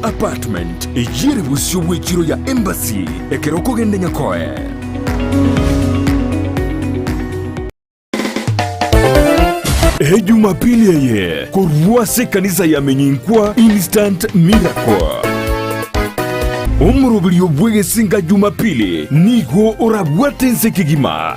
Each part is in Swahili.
Apartment ejire busyo bw'ekiro ya Embassy ekeroko gende nyakoe. Jumapili yeye kurwase kanisa ya menyinkwa Instant Miracle. Umurubili obwege singa Jumapili nigo orabwate nsekigima.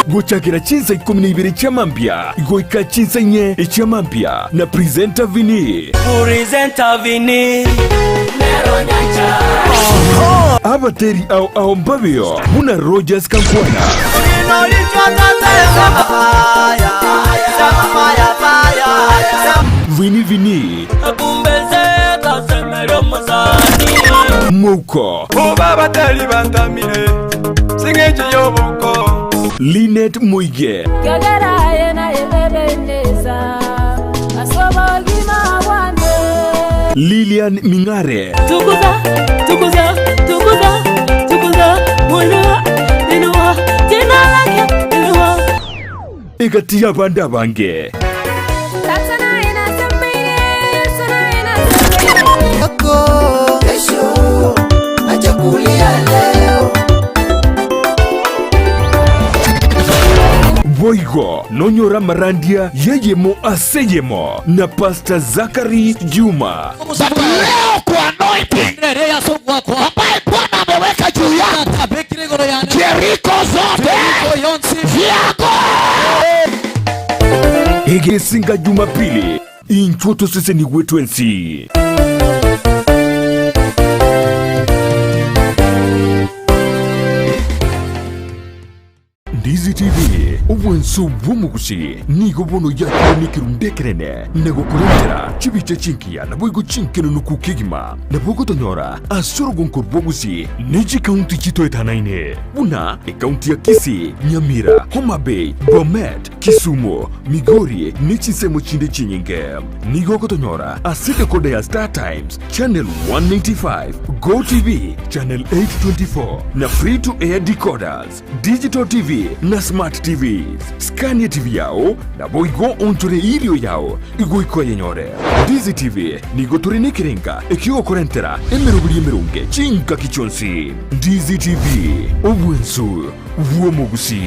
Gochakira chinsa 12 chamampia goika chinsa nye chamampia na presenter Vini abateri au mbabio Buna Rogers Kankwana Vini Moko babateri bantamine singeje yoboko Linet Moige Lilian Mingare Tukuza Mwana Dinua Dina lake Dinua Igatia banda bange Boigo Nonyora Marandia Yeyemo Aseyemo na Pastor Zakari Juma. Leo kwa anointing ambaye Bwana ameweka juu yako, Jericho zote vyango Ege singa Jumapili inchoto sese ni wetu NC. Ndizi TV obwenso bw'omugusi nigo bono yakirundekerene nego kurendera chibiche chinkia na boigo chinkeno nukukigima na bogo tonyora asoro gonkor bogusi neji kaunti chito etanaine buna kaunti ya Kisii, Nyamira, Homa Bay, Bomet, Kisumu, Migori nechisemo chinde chinyinge nigo kotonyora asika kode ya Star Times channel 195 Go TV channel 824 na free to air decoders Digital TV na Smart TVs. Scania TV yao na boigo ontore ilio yao igoiko yenyore. Dizi TV nigo turine kirenga ekio korentera emerunge chinka kichonsi. Dizi TV obwensu vuomogusi.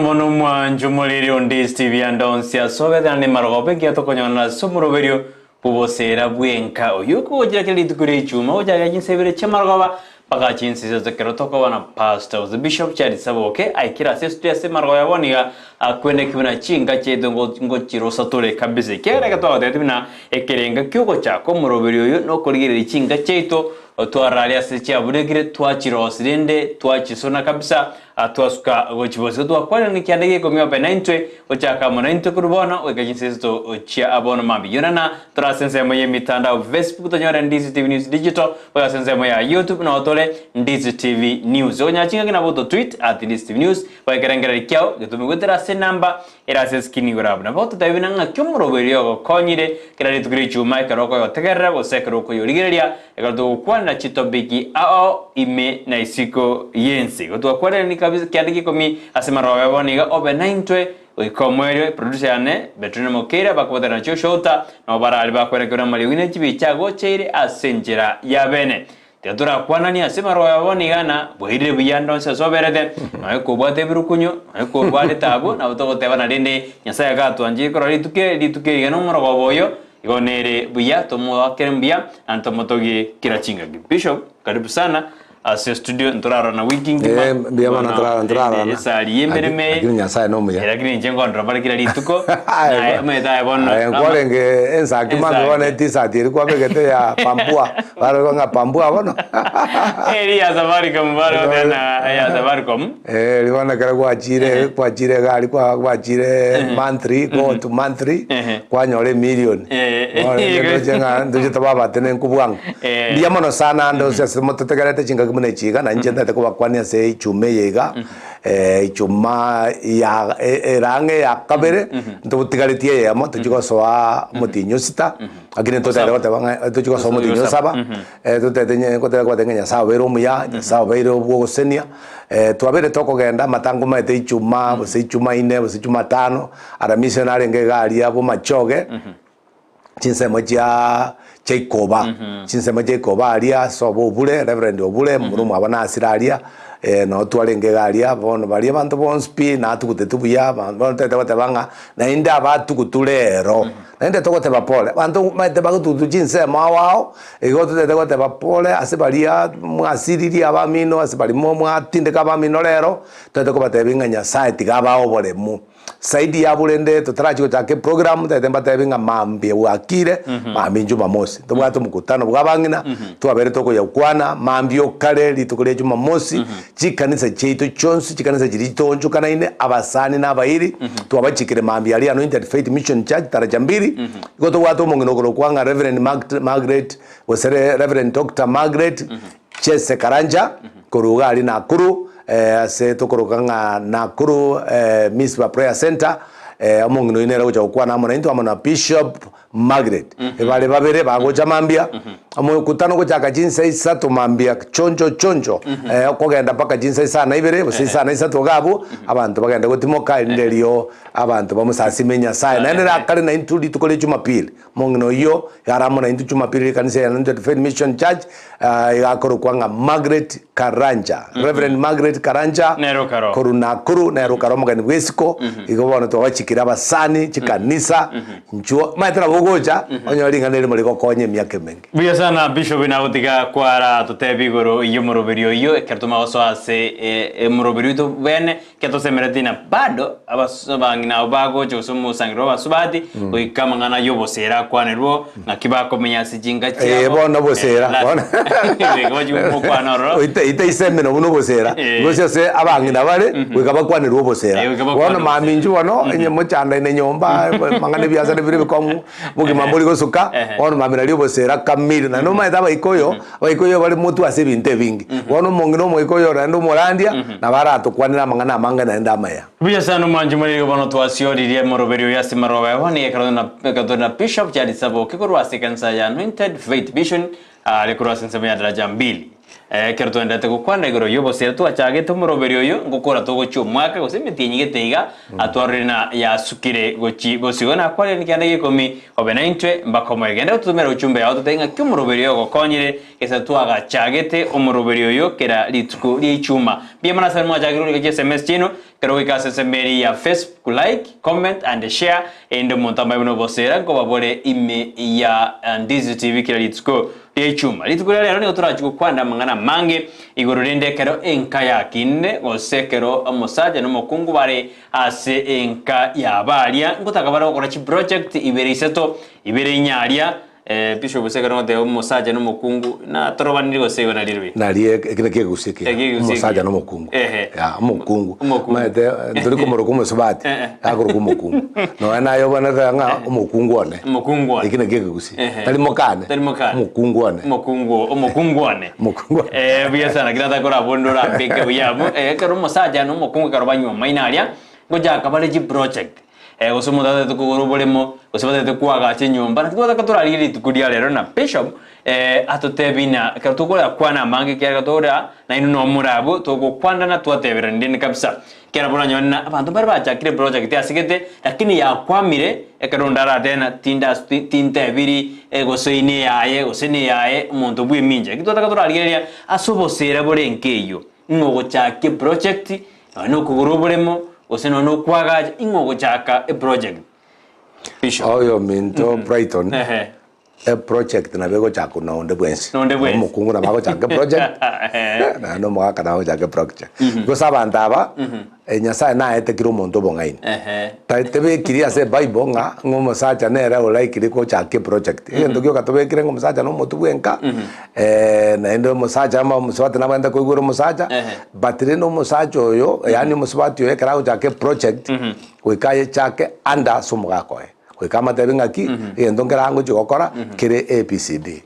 Mono mwanju muliri on Dizi TV andonsia sovedani marogobe kia tokonyona sumuroberio bubosera bwenka oyuko ojira kili tukure chuma ojaga jinsebere chamarogoba paka chinsi zokero toko na pastor the bishop chari saboke aikira sestu yase marogoya boniga akwene kibuna chinga chedongo ngochiro satore kabise kera gato detimina ekerenga kyugo chako muroberio yo no koligere chinga cheito Tuaralia secha buregire tuachiro sirende tuachisona kabisa tuasuka gochibozo tuakwala nikiandege komio penaintwe ochaka monaintwe kurubona wekajinsesto ochia abono mambi yonana turasense moye mitandao Facebook tonyora Ndizi TV News Digital wekasense moya YouTube na otole Ndizi TV News onyachinga kina boto tweet @Ndizi TV News wekerengera kiao getumigutera se namba era skini gurab na boto tabina nga kyomroberio go konyire kira tukiri chuma karoko yotegerra go sekroko yorigeria ekardo na chitobiki ao ime na isiko yensi goto kwale ni kabisa kiandiki komi asemaro yaboniga obenaintwe oikomwere producer ane Betrina Mokera bakwata na shota na barali bakwere kuna mali wine chibicha gocheire asenjera yabene teatura kwana ni asemaro yaboniga na bohire biyando soberede na ko bwate birukunyo na ko bwate tabo na utogo tebana dende nyasaya gato anje ko lituke gano morogo boyo igonere buya tomo akerembia antomotogi kirachinga bishop karibu sana ase studio ntorara na weekend bia mana ntorara na sari yemereme lakini sai no muya lakini njengo ndra kila lituko na meta bono ngolenge ensa kimambe wana tisati kwa begete ya pambua baro nga pambua bono ya Safaricom baro tena ya Safaricom liwana kala kwa chire gali kwa chire monthly go to monthly kwa nyole million ndio jenga ndio tababa tena kubwangu bia mono sana ndo sasa mototegarete chinga mune chiga na nje ndate kubakwania se ichume yega ichuma ya erange ya kabere ntutigarĩtie yamo tuchigosoa mutinyo sita akine totele gotabanga tuchigosoa mutinyo saba tutetenye kotele kwatengenya sawa bero muya sawa bero bwogosenia twabere tokogenda matango maite ichuma bose ichuma ine bose ichuma tano ara missionary ngegaria bo machoge chinsemo cha ikoba chinsemo cha ikoba aria sobo bule reverend obule murumu abana asiraria no twalenge garia bono bari abantu bonspi na tukute tubuya bono tete batabanga na inda abatu kutulero na inda tokote bapole bantu maite bagutu chinsemo wao igoto tete kote bapole asibaria mwasiriri abamino asibari mwatinde kabamino lero tete ko batebinganya site gabao bolemu saidi ya bulende tutarachi take program tete mbatebinga mambi wakire mambi Jumamosi tubwato mukutano bwabangina twabere toko yakwana mambi okale litukule Jumamosi chikanisa cheito chonsi chikanisa chiritonjo kana ine abasani n'abayiri twabachikire mambi ali Anointed Faith Mission Church taraja mbiri goto wato mungino kwanga Reverend Margaret wasere Reverend Dr. Margaret Chese Karanja kuruga ali Nakuru se tokorokanga Nakuru Mispa Prayer Center amongino inera gocha kwa na mona into amona Bishop Margaret bale babere bagocha mambia amukutano gocha kajinsa isato mambia chonjo okogenda paka jinsa isana ibere bose isana isato gabo abantu bagenda gutimoka inderio abantu bamusasimenya sai nendera kale na intudi tukole Jumapili mongino yo yaramona intu Jumapili kanisa ya Anointed Faith Mission Church yakoro kwanga Margaret Karanja Reverend Margaret Karanja koruna kuru na rokaro mugani bwesiko igobona to wachikira abasani chikanisa njo maitra bogoja onyoringa nere muri gokonye myake mengi biya sana Bishop na utiga kwara tutebigoro iyo muroberio iyo kertuma oso ase muroberio to bene keto semeretina bado abasabangina obago josumu sangiro basubati oikamangana yo bosera kwanerwo nakibako menyasi jinga cha bona bosera bona goju mukwanoro ite isemeno buno bosera gose se abangina bale wikabakwanirwo bosera bona maminju wano enye mochanda ine nyomba mangane biasa de bire komu bugi mambuli gosuka bona mamira lyo bosera kamiri na no maita baikoyo bali mutu ase binte bingi bona mongino moikoyo rando morandia na barato kwanira mangana mangana enda maya biya sana manju muri bono twasioririe moroberio yasi marobe wani ekadona Bishop jadi sabo kikorwase kansa ya Anointed Faith Mission alikorwase nsema ya daraja 2 kerto ndate kukwanda igoro yobo sertu achage tumuroberio yo ngukora togo chumwaka gosemetinyige teiga atwarina ya sukire gochi gosigona kwale nikanda gikomi obenaintwe mbakoma igenda tutumera uchumbe ya ototenga kyumuroberio gokonyire kesa twaga chagete umuroberio yo kera lituko lichuma biemana sana chagiro ke SMS chino kero ikase semeri ya Facebook like comment and share endo montamba bino bosera ko babore ime ya Ndizi TV kera lituko lichuma lituko lero ni otorachi kwanda mangana mange igororende kero enka yakine gosekero omusaja no mukungu bare ase enka yabaria ngutaka bara gukora chi project ibere iseto ibere nyaria Bishop busekero de omusaja no mukungu na torobaniri gose na lirwe nalie kile kegusike omusaja no mukungu ya mukungu mate nduri komoro kumusubati akuru kumukungu no nayo bana nga umukungu one ikine kegusike tali mokane mukungu one mukungu biya sana kirata kora bondora peke buyamu kero omusaja no mukungu karo banyo mainaria ngoja kabale ji project osumo date tukuguru bolemo osibate tukwaga chinyomba natwada katorali tukudia lero na Bishop atotebina katukora kwana mange kya katora na inu no murabo tokokwanda na twatebera ndini kabisa kera bona nyonna abantu bari bachakire project yasigete lakini yakwamire ekarondara tena tintebiri egosoine yaye osene yaye umuntu bwiminje kitota katorali asobosera borenkeyo ngogo chake project no kuguru bolemo oseno no kwagaja ingogo chaka project Bishop oyo minto Brighton project na bego chako na onde bwensi mukungu na mago chake project na no mwaka na chake project go sabanta aba nyasa na ete kiro monto bongaini tebe kiria se bible nga ngomo sacha nera ola kiri ko chake project endo kyo katobe kire ngomo sacha no motu bwenka na endo mosacha ma muswata na banda ko guro mosacha batire no mosacha yo yani muswati yo ekara chake project wekaye chake anda sumuga ko kama tebinga ki endo ngera ngo chokora kire APCD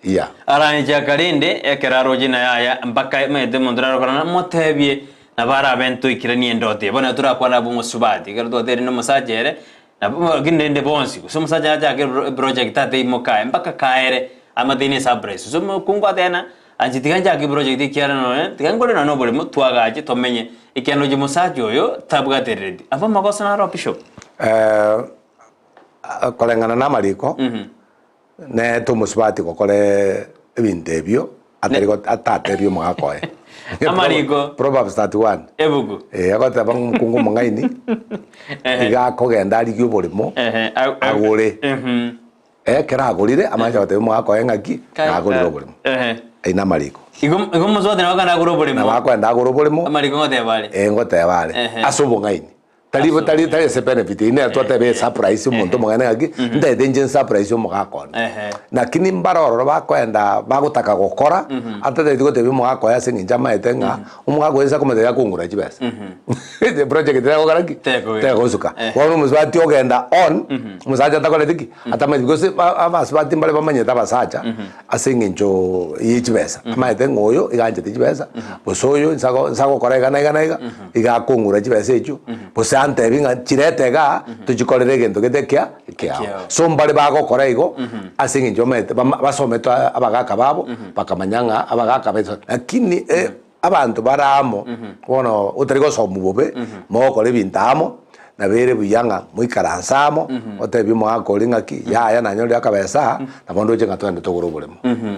Yeah. aranje karinde ekeraro jina yaya mpaka mede mondra korana motebie na bara bento ikirani ndote bona turakwana bungo subati kero dote no masajere na ginde bonsi so masaja ja ke project tate imoka mpaka kaere amadini surprise so kungwa tena anjitikanja ke project kiara no tikangole no bole mutwagaje tomenye ikiano je musajo yo tabwa teredi ava makosa na ro bishop kolengana na mariko ne tumusubati kokole ebintebyo atatebyo mwako amariko Proverbs 31 ebugu agota bang kungu mangaini iga kogenda ari gyubolimo agore kera agurire amacha bate mwako engaki agurire obolimo ina mariko igom muzote na wakana aguro bolimo na wako enda aguro bolimo amariko ngote bale ngote bale asubo ngaini tali se benefit ine tote be surprise umuntu mugane ngaki nda danger surprise umugako nakini mbaroro bakwenda bagutaka gukora atate tiko tebi mugako ya singinja maetenga umugako esa komete ya kungura chibesa the project teko garaki teko suka wono musbati ogenda on musaja takole tiki atama because abasbati mbale bamanyeta basacha asinginjo yichibesa maetenga oyo iganje chibesa bosoyo nsako korega naiga igakungura chibesa echo bosa antebinga chiretega tuchikorere gento getekya so mbale bagokora igo asinginjo mete basomete abagaka babo bakamanyanga abagaka beto lakini abantu baramo bono utarigo somubobe mokore bintamo na bere buyanga muikaransamo otebi mwakori ngaki ya nanyori akabesa nabondo je ngatwende togorobolemo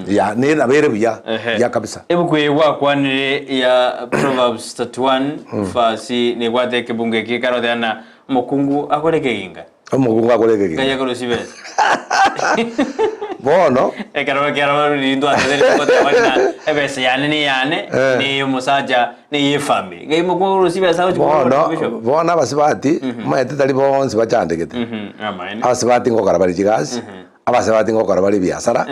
ya ne na bere buya ya kabisa ebukwe wakwanire ya Proverbs 31 fasi ne gwateke bunge kikaro dana mokungu akoreke ginga omugungu akoreke ginga kaya korosibe bono kero lindo atende kote wana ebese yane ni musaja ni ye family ngai mokungu korosibe sawo bono basibati maete tali bonse bachandegete abasibati ngokara bali jigasi abasibati ngokara bali biasara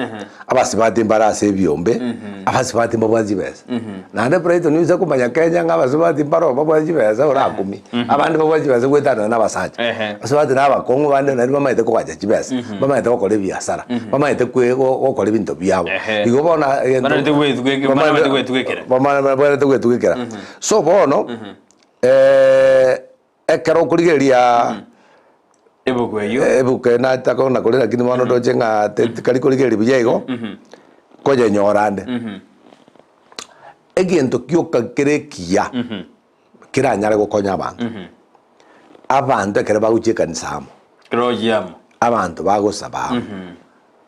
abasibati mbarase byombe abasibati mbabazi besa nande preto niza kumanya Kenya ngabasibati mbaro babazi besa urakumi abandi babazi besa kwetana nabasacha abasibati nabakongo bande nari bamaite kwaja jibesa bamaite kokole biasara bamaite kokole binto byabo igo bona bana twekera so bono ekero kurigeria ebuke na tako na kole lakini mwana doje nga kali kuligeri biyego koje nyorande egento kyoka kerekia kiranyare gukonya abantu ekere baguche kanisamo abantu bagusaba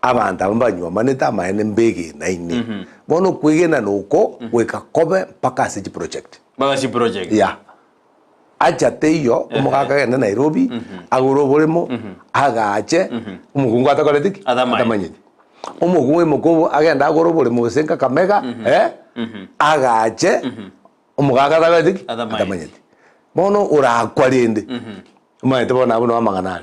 abantu abanywa maneta maene mbege na ini bono kwigena nuko weka kobe paka siji project ya acha teyo umugaka genda Nairobi aguro bolemo agache umugungu atakoletiki atamanyiti umugungu mukobo agenda aguro bolemo senka kamega agache umugaka atakoletiki atamanyiti bono urakwarinde maite bona abo amangana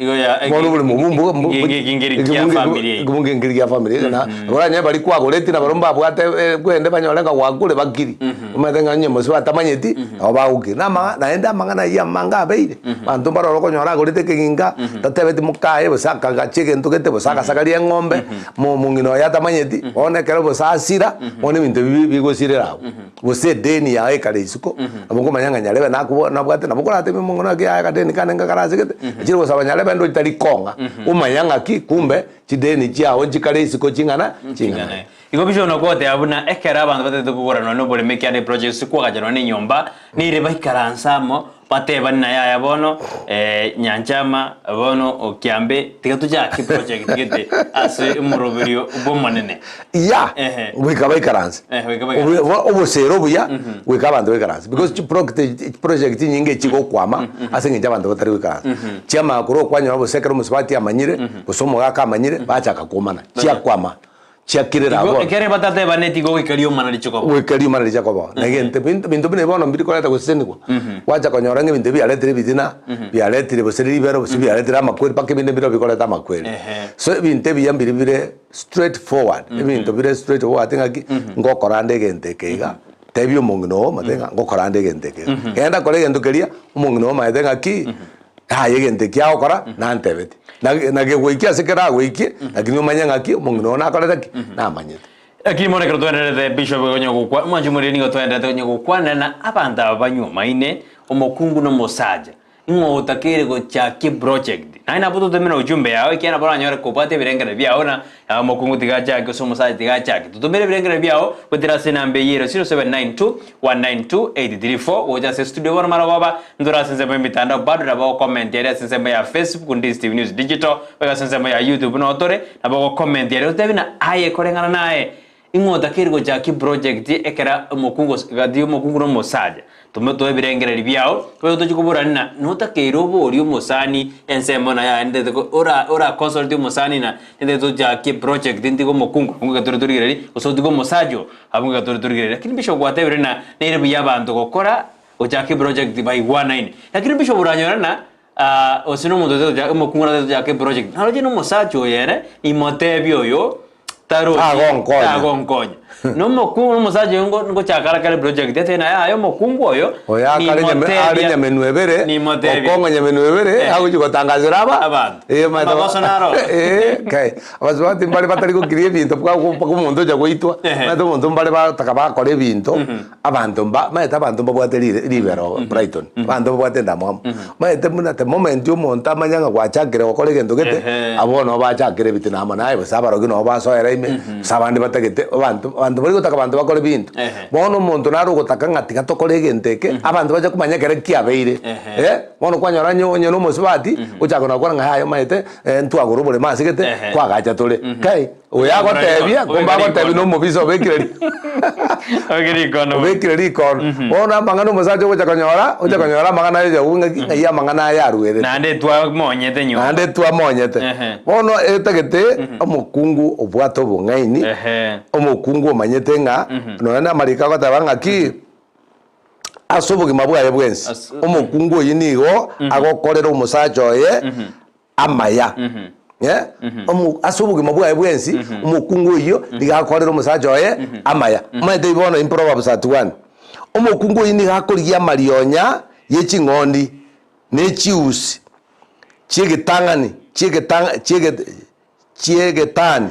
bono buli mubumbu ngingirikia family na boranya bali kwagoreti na baromba bwate kwende banyolenga wagure bagiri maite nganye muswa tamanyeti abaguki naenda mangana ya manga beire bantu baroro konyora gorete kinga tatebeti mukaye bosaka gachege ntugete bosaka sakaria ngombe mungino ya tamanyeti one kero bosasira one bintu bigosirira bose deni ya ekale isuko abongo manyanga nyalebe nakubona bwate nabukora teme mungino ya kadeni kanenga karaze chiri kusabanya lebe ndo itali konga umanyanga ki kumbe chideni chao chikale isiko chingana iko bisho no kote abuna ekera abantu batete kugora no bole mekane project kwa gajano ni nyomba ni reba ikaranzamo pate banna ya bono nyanchama bono okiambe tigatuja ki project gite ase umuroberio bomanene ya wikaba ikaranze obusero buya wikaba ndo ikaranze because project nyinge chiko kwama ase nginja abantu batari wikaranze chama kuro kwanya bosekero musibati amanyire busomo gaka amanyire bacha kakomana chia kwama chiakirira abo ekere batate baneti go ikariyo manali choko wikariyo manali choko na gente bintu bine bono mbiri koleta kuseniko wacha konyorange bintu bialetire bitina bialetire boseri bero bosibi aletire amakweri pake bine biro bikoleta amakweri so bintu biyambiri bire straight forward bintu bire straight forward ngaki ngokorande gente keiga tebyo mungno matenga ngokorande gente keiga enda kole gento keria mungno matenga ki haye gente kia okora nantebeti na ge wikia sekera wiki lakini umanyanga ki mungno na koleta ki na manyete Akimone kero twenderete bishop gonyo gukwa mwanjumuri ningo twenderete gonyo gukwana na abanda abanyuma ine omokungu no mosaja ingo utakire go chaki project naina buto temena ujumbe yawe kiana bora nyore kopate birengere byao na omokungu tigacha ko so mosaja tigacha tutumere birengere byao kutira sena mbeyero 0792 192 834 oja se studio bora maragoba ndura sense mbe mitanda bado na ba comment ya sense mbe ya Facebook kundi Steve News Digital ba sense mbe ya YouTube no tore na ba comment ya utebina aye korengana nae ingota kirgo jaki project ekera mokungo gadi mokungo no mosaja tumeto ebirengere byao ko tuchikuburana nota kerobo ori mosani ensemo na ya ndete ora consult mosani na ndete jaki project ndiko mokungo kunga turigireri osodiko mosajo abunga turigireri lakini bisho gwatebirena nere byabantu gokora ojaki project by 19 lakini bisho buranyona osino muntu jaki mokungo na jaki project haloje no mosajo yere imotebyo yo taro agonkonya no mokungu musaje ngo chakara kale project tena ayo mokungu oyo oya kale nyamenu ebere okongo nyamenu ebere aguji gotangazira aba Bolsonaro kai abazwati mbali batari kukirie bintu kwa kumuntu ja goitwa mato muntu mbali bataka bakore bintu abantu maeta abantu babwaterire libero Brighton abantu babwatenda mwa maete muna te moment yo monta manyanga gwachakire gokore gento gete abono bachakire bitina amana ayo sabarogi no basoera ime sabandi batagete abantu bari gutaka abantu bakore bintu bono muntu naru gutaka ngati gatokore genteke abantu baje kumanya kere kiabeire bono kwanyora nyonyo no musibati uchakona kwa ngayo maete ntwaguru bole masigete kwagacha tole kai oya gotebia kumba gotebi no mubizo bekireri bekireri kon bono mangano musaje uchakonyora mangana yo unga ya mangana ya ruere nande twa monyete nyo nande twa monyete bono etegete omukungu obwato bungaini omukungu manyete nga nona marika gotabanga ki asubugi mabwaye bwensi omukungu yinigo agokorera umusajo ye amaya asubugi mabwaye bwensi omukungu yo ligakorera umusajo ye amaya made ibono in Proverbs 31 omukungu yini gakorigia marionya yeching'ondi nechiusi chigitangani chigetani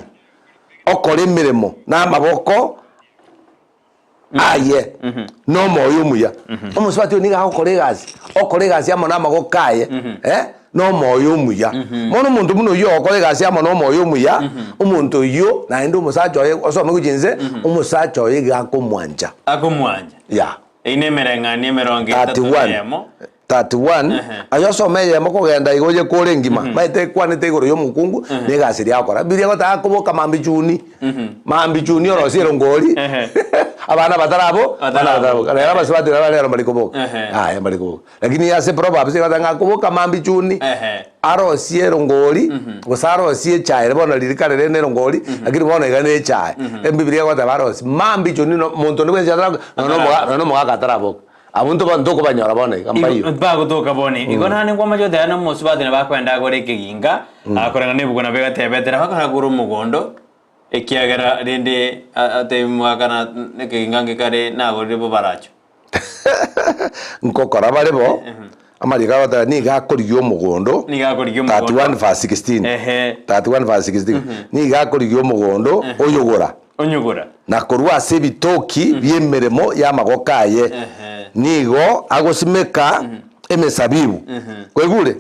okore mirimo na maboko aye no moyo muya omuswati ni gakore gasi amana magokaye no moyo muya mono muntu muno yo okore gasi amana no moyo muya umuntu yo na ndo musacho ye osome kujinze umusacho ye gakomwanja ya ine merenga ni merongi 31 ayo someye moko genda igoje kore ngima maite kwanete igoro yo mukungu ne gasi ria akora biria gota kuboka mambi juni orosiro ngori abana batarabo era basibati rero malikoboka malikoboka lakini yase Proverbs gota kuboka mambi juni arosiero ngori gosaro sie chai bona lirikare rene ngori lakini bona igane chai biria gota baros mambi juni muntu ni wenja no mo gatarabo abuntu bandoko banyora bone kambayo bago to kaboni igona ni kwa majote ana musubati na bakwenda gore kiginga akoranga nebugo na bega tebetera bakara guru mugondo ekiagara rende ate mwakana kiginga ngekare na gore bo baracho nkokora barebo amarika bata ni gakoriyo mugondo 31 verse 16 31 verse 16 ni gakoriyo mugondo oyogora na korwa sebitoki byemeremo yamagokaye nigo agosimeka emesabibu kwegure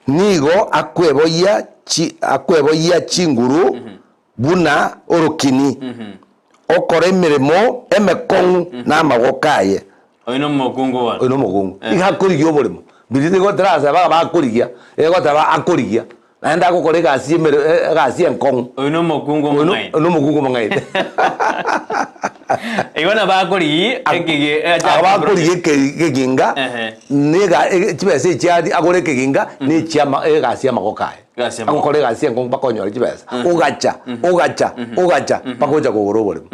nigo akweboya chinguru buna orokini okore emeremo emekongu na magokaye oino mokungu igakorigia burimo birite gotraza bakorigia egotaba akorigia naenda gukore gasi enkongu oino mokungu mangai igona bakori ekige keginga nega tibese chiadi agore keginga ni chiama gasi amagokae agukore gasi enkongu bakonyora tibese ugacha bakoja kugoro burimo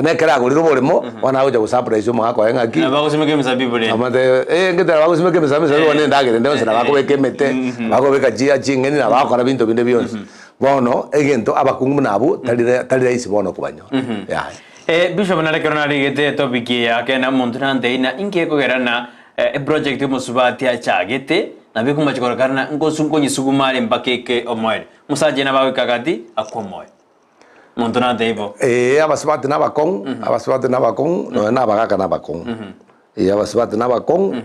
nekera goriro burimo wana goja ku surprise mo gako engaki bagosimeke misabibu le amate ngeta bagosimeke misabibu wane ndagere ndose na bakobeke mete bakobeka chia chingeni na bakora bintu binde byonse bono egento abakungu nabo talira isi bono kubanyora Bishop narekerona rigete topic ya kena montrante ina inkeko gerana project musubati achagete na bikuma chikorakarna ngosunko nyisugumari mbakeke omoere musaje na bawe kagati akomoye muntu na teibo abasibati n'abakong no n'abagaka n'abakong abasibati n'abakong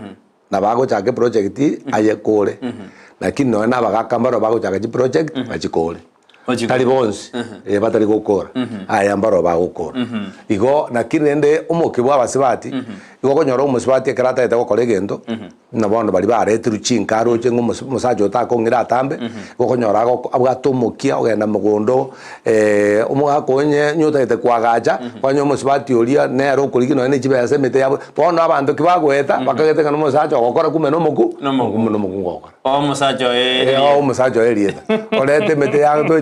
nabagochaka project ayekore lakini no n'abagaka mbaro bagochaka project bachikore tari bonsi batari gukora aya mbaro bagukora igo lakini ende umuki bwa basibati igo konyora umusibati ekarata eta gukora egento nabondo bari barete ruchinka roche ngumusajo takongira atambe igo konyora abwatomokia ogenda mugondo umugakonye nyota ete kwagacha kwanyo umusibati oria nero kurigi no nechibese mete yabo bondo abantu kibagweta bakagete kana umusajo gukora kumeno muku ngokora umusajo erieta orete mete yago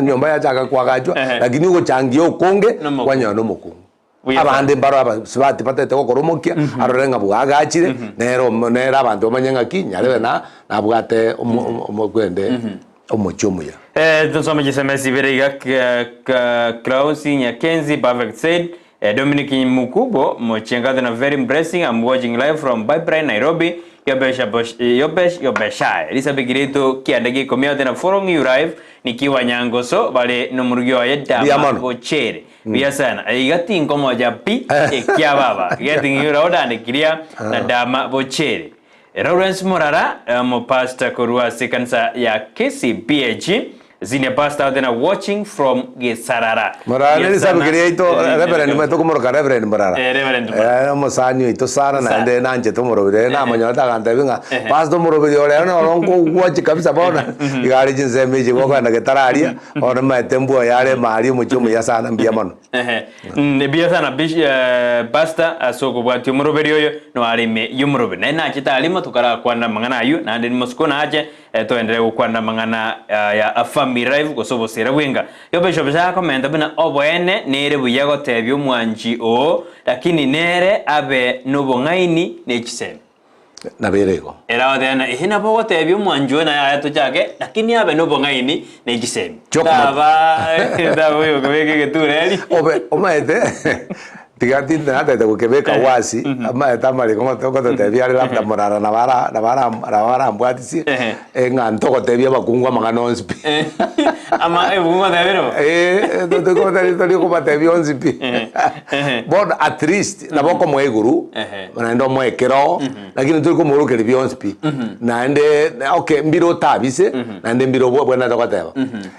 nyomba ya chaka kwagachwa lakini ugo changia ukonge kwanya no mukungu abande mbaro abasibati patete gokoromokia arorenga bwagachire nero abantu manyenga kinyarebe nabwate omukwende omuchumuya tusome kisemesi beriga Klausi Nyakenzi perfect said Dominic Mukubo mochenga na very impressing. I'm watching live from Pipeline Nairobi. Yobesha Elizabeth Girito kiandagi komia tena forum urive nikiwa Nyangoso bale nomurugyo ya dama bochere bia sana igati inkomo ja pi ekia baba getting yura ne kiria na dama bochere Lawrence Morara mo pastor korua sekansa ya KCPH zine pastor tena watching from Gesarara Morara Elizabeth Girito reverend me to kumoroka reverend Morara reverend mo sanyo ito sara na ende nanje to morobire na manyota kanta binga pastor morobire ole na rongo watch kabisa bona igari jinse meji goka na getararia ona matembo yale mari muchumu ya sana mbia mono bia sana pastor asoko bwati morobire yo no alime yumorobire na chita alima tukara kwanda mangana yu na ndi moskona aje to endele kwanda mangana ya family live gosobo sera wenga yo bishop ja komenda bina oboene nere buyago tebyo mwanji o lakini nere abe nobongaini nechiseme naberego era wadana ihina bogo tebyo mwanjo na ya to jake lakini abe nobongaini nechiseme baba dawo yo kweke ketureli obe omaete tigati nada de kebeka wasi ama tamari como toko tebya labda Morara nabara ambwatisi ngantoko tebya bakungwa maganonspi ama ebungo tebero toko tebyo ko tebyo onspi bon at least naboko moeguru naendo moekero lakini tuko moruke bionspi naende okay mbiro tabise naende mbiro bwana tokoteba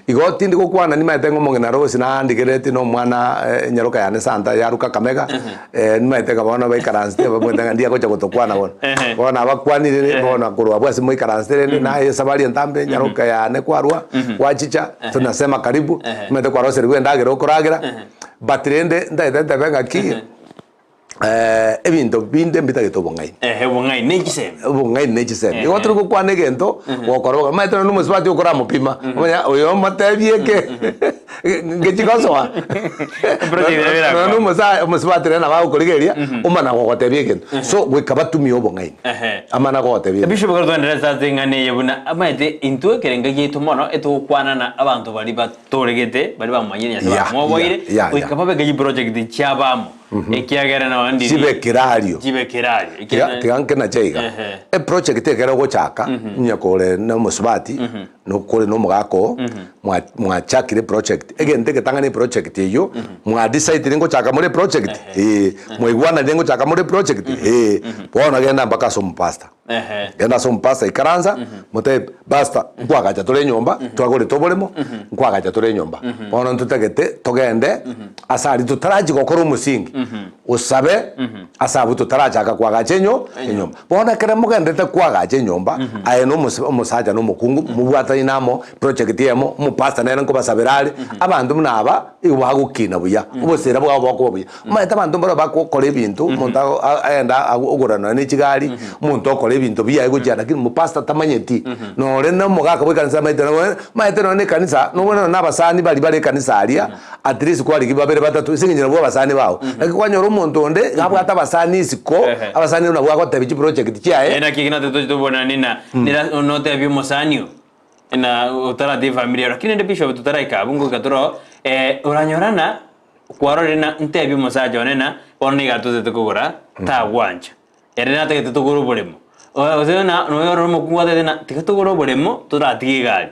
igoti ndiko kwana ni matengo mongena rosi na ndikereti no mwana nyaruka yane santa yaruka kamega nimaiteka bona baikaranste babwenda ndia kocha gutokwana bona bona bakwanire bona kurwa bwasi moikaranste na sabari ntambe nyaruka yane kwarwa wachicha tunasema karibu nimete kwa rose rwenda agero koragira batrende ndaita benga ki ebinto binde mbita getobongai bongai nechiseme igotru ko kwane gento gokoroga maitero no musibati ukora mupima onya oyo matebieke ngechikosoa no musibati na ba ukorigeria umana gogotebieke so gwikabatumi obongai amana gogotebieke bishop gardo ndera ngane yebuna amaite intwe kerenga gitu mono etukwana na abantu bali batoregete bali bamanyenya saba moboire gwikababe gaji project cyabamo ekiagera na wandi jibe kirario tiganke na jeiga project ekera gochaka nyakore na musibati no kore no mugako mwa chakire project egente ketangani project eyo mwa decide ngo chaka muri project mwigwana ngo chaka muri project bona genda mpaka som pasta genda som pasta ikaranza mote basta kwagacha tole nyomba twagore tobolemo kwagacha tole nyomba bona ntutegete togende asari tutaraji gokora umusingi usabe asabu tutaraja kwagacha nyomba bona kere mugendete kwagacha nyomba aye no musaja no mukungu mubwata inamo project yemo mupasta nene ngo basabirale abantu munaba ibagukina buya ubosera bwabo bakobuya maita abantu mbara bakokora ibintu umuntu aenda ugurana n'ikigari umuntu okora ibintu biya igujana kiri mupasta tamanyeti no rena mugaka bwe kanisa maita no ne kanisa no bona nabasani bali kanisa alia at least kwali kibabere batatu singinyira bwo basani bawo lakini kwanyora umuntu onde ngabwa atabasani siko abasani no bwako tabichi project chiae ena kigina to bona nina no te bi mosanio na utara de familia lakini ndio bishop tutaraika bungu katoro uranyorana kwarorena ntebi mosajo nena onni gatuze tukugura ta wanja erena te tukugura bolemo ozena no yoro mo kungwa tena tikatugura bolemo turatige gali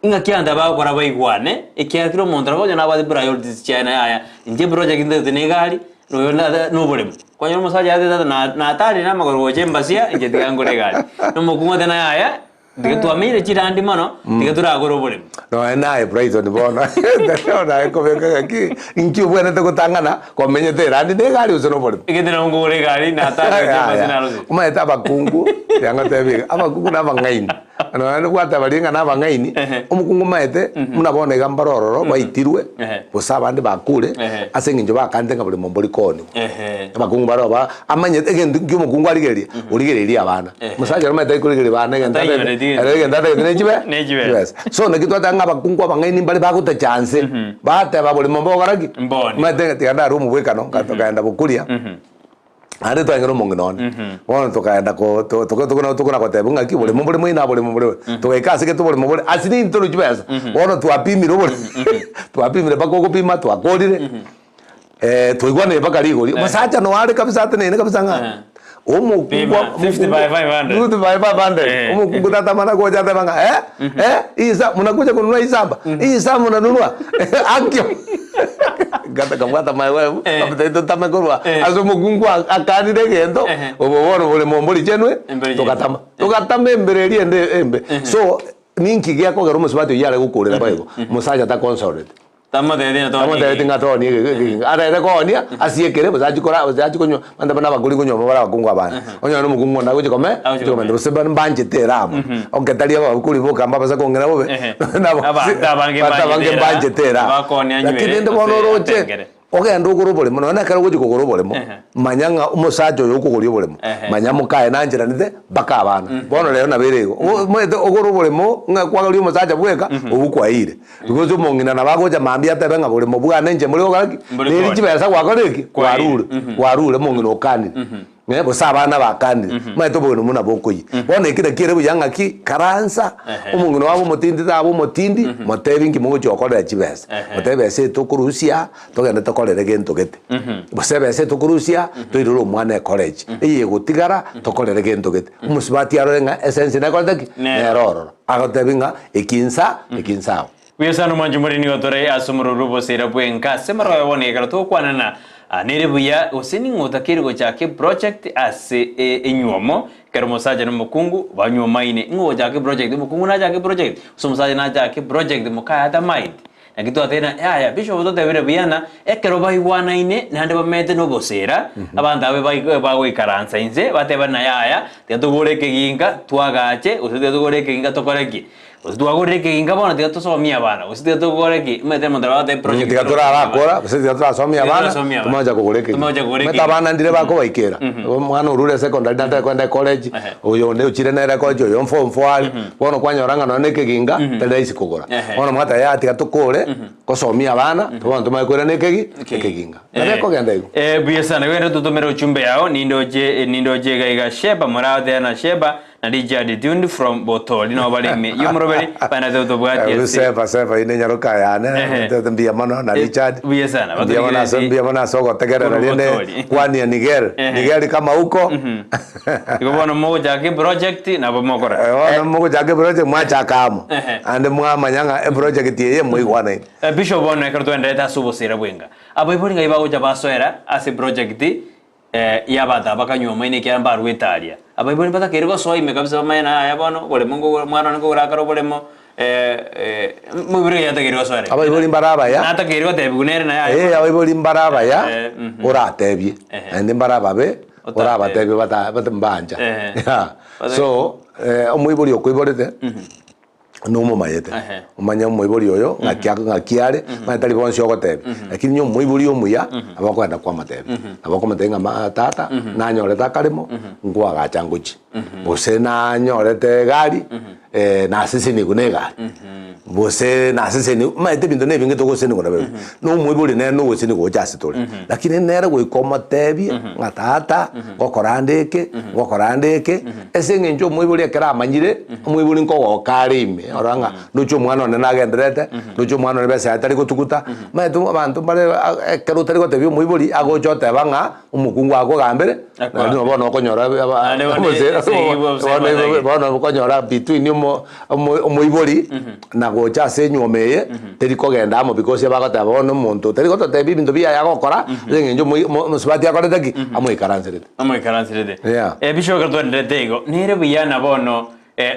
inga kianda ba kora baigwane ikia kiro mondra bo na ba priorities chana ya inje project inde tinegari no na no bolem kwa nyomo saja ade na tari na magoro goje mbasia inje tigangore gari no mukunga tena ya diga amire chirandi mano diga turagoro bolem no na Brighton bona na ko venga ki inki buena te kutangana ko menyete randi ne gari usono bolem ikendera ngore gari na tari masina rozi uma etaba kungu yanga tebi aba kungu na bangaini ano kwata balinga na bangaini umukungu maete munabone gambarororo baitirwe busaba ndi bakure asenginjo bakandenga buli momboli koni abakungu baroba amanyete egende ngumukungu aligeria uligeria abana musaje maete kuligeria bana egenda nejibe yes so nekitwata nga bakungu abangaini mbali bakuta chance bate babuli mombo garagi maete tiganda rumu bwekano katokaenda bukulia ande twangero monginone wono tukaenda ko tukuna ko tebunga ki bole mobole mwina bole mobole tukaikase ke tubole mobole asini ntoro jibeza wono tuapimire bole tuapimire bako kupima twakorire tuigwane bakari gori masacha no wale kabisa atene kabisa nga omukungwa 5500 omukungwa tatamana koja tabanga isa munakuja kununua isamba isa munanunua akyo gata kamata maiwe kapita tamakorwa azo mukungwa akanire gendo oboboro bole momboli chenwe tukatama embereri embe so ninki gya ko garo musibatu yale gukurira bayigo musaja ta consolidate tamo de tinga to ni ara ere ko ni asiekere bazaji konyo manda bana baguri konyo bara bakungwa bana onyo no mukungu na guje kome ndo seban banje teramo oketalia bakuri boka mbaba za kongera bobe bange banje teramo lakini ndo bonoroche ogenda ogorobole muno na kara guje kogorobole mo manyanga umusajo yo kogoriyo bole mo manyamu kae nanjira nide baka abana bono leo na berego ogorobole mo ngakwagaliyo umusaja bweka obukwaire because umongina na bagoja mambia tabenga bole mo bwana nje muri ogaraki niri kibesa kwakoreki kwarure mongino okani nebo sabana bakandi maito bono muna bokoyi bona ikira kire buyanga ki karansa umungino wabo mutindi tabo mutindi motevingi mugo chokorera chibesa motebese tokurusia togenda tokorera gento gete bosebese tokurusia toiruro mwana college iye gutigara tokorera gento gete umusibati arorenga essence na koldaki neroro agotevinga ikinsa Wiesano manjumuri ni otore asumuru rubo sera bwenka semaro yone kala to kwanana nere buya oseni ngotakiri go chake project ase enyuomo kermosaje no mukungu banyuma ine ngo chake project mukungu na chake project somusaje na chake project mukaya ta mind nakito atena ya bisho boto tebere buyana ekero bayiwana ine nande bamete no bosera abanda bawe karansa inze bateba na ya tetugore keginga twagache usite tugore keginga tokoreki Usituagore que inga bona tiga to somia bana usite to gore ki mete mondra de project tiga tora bakora usite tora somia bana tumaja kugore ki meta bana ndire bako baikera mwana urure secondary data kwenda college uyo ne uchire na college uyo form 4 bono kwanyoranga no ne keginga tele isi kugora bono mwata ya tiga to kore ko somia bana tubantu tumaikora ne keginga na ko genda igo biesa na wera tutomero chumbe yao nindoje gaiga sheba morade na sheba na DJ tuned from Botoli no balime yumrobeli pana to bwati sefa ine nyaruka yana tembia mano na Richard biesana mbia mana sogo tegera na rene kwani Niger kama huko iko bono moja ke project na bomokora ono moja ke project mwacha kamo ande mwa manyanga project ye mwi wana bishop bono ekerto endeta subo sira bwenga abo iboringa ibago jabasoera ase project yabata bakanyoma ine kyamba rwetalia abaiboni pata kerego soime kabisa mayana yabono bole mungu mwana ngo urakaro bolemo mubiri yata kerego soare abaiboni baraba ya nata kerego tebigunere na ya abaiboni baraba ya uratebye andi baraba be uraba tebye bata mbanja so omuibori okoiborete no mayete umanya muibori oyo ngakiare matali bonse ogotebe lakini nyo muibori omuya abakwenda kwa matebe abakomatenga matata nanyoreta kalimo ngwa gachanguchi bose nanyorete gari na sisi ni kunega bose na sisi ni maite bindo ne binge to gose ni ngona be no muibori ne no gose ni go jasitole lakini nere go ikomatebi ngatata gokorandeke esenge njo muibori akera amanyire muibori nko karime oranga nucho mwana ne nagenderete nucho mwana ne bese atari gutukuta maitu abantu bare kero tari gotebi muibori agochote banga umukungu ago gambere no bono konyora bono konyora between muibori na go gocha se nyomeye teri kogenda amo because yabagota bono muntu teri goto tebi bintu bia yagokora ngenjo musubati yakorete ki amo ikaranserete bishoboka twendete igo nere buyana bono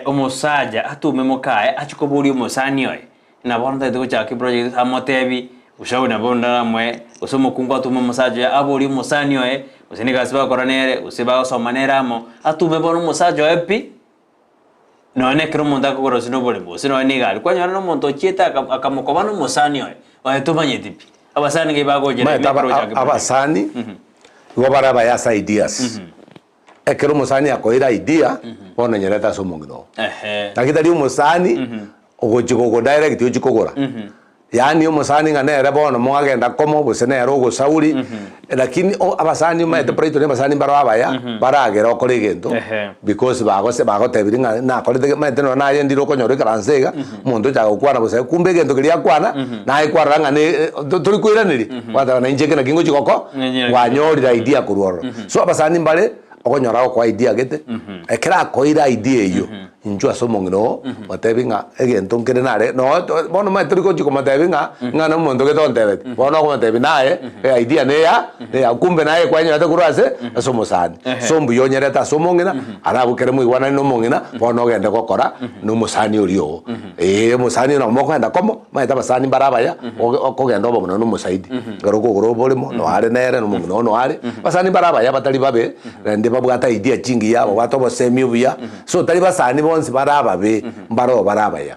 umusaja atume mukae achikoburi umusani oye nabono tete gochaka project amotebi ushauri nabonda mwe usomukungu atume umusaja aburi umusani oye usinikasi bakoranere usibagosomanera amo atume bono umusaja epi none kero umuntu akogora sinobole bo sino nigali kwanyana no muntu chieta akamukobana umusani oye watumanye tipi abasani ke bagogera abasani go baraba ya ideas ekero umusani akoira idea bona nyereta somongino takitari umusani ogochiko direct ochikogora yani umusani nganere bono mwagenda komo busenero gosauri lakini abasani maete proito ne basani barabaya baragera okore gento because bagotebiringa na korete maete no naye ndiro konyore karansega muntu jaga kwana bose kumbe gento kiria kwana naye kwaranga ne turi kwiraniri wata na injeke na kingo chikoko wanyorira idea kuruoro so abasani mbale okonyora kwa idea gete ekera koira idea iyo injua somongino matebinga egento nkere nare no bono materi ko chiko matebinga ngana mondo ke tontebe bono ko matebinae idea ne ya kumbe naye kwanya ate kurase somosani sombu yonyereta somongina arabu kere muigwana no mongina bono gende gokora no musani orio musani no moko enda komo maita basani barabaya okogenda obo no musaidi garo kogoro bolimo no are nere no mongino no are basani barabaya batali babe rende babwata idea chingi yabo batobo semiubia so tali basani bonsi baraba be mbaro baraba ya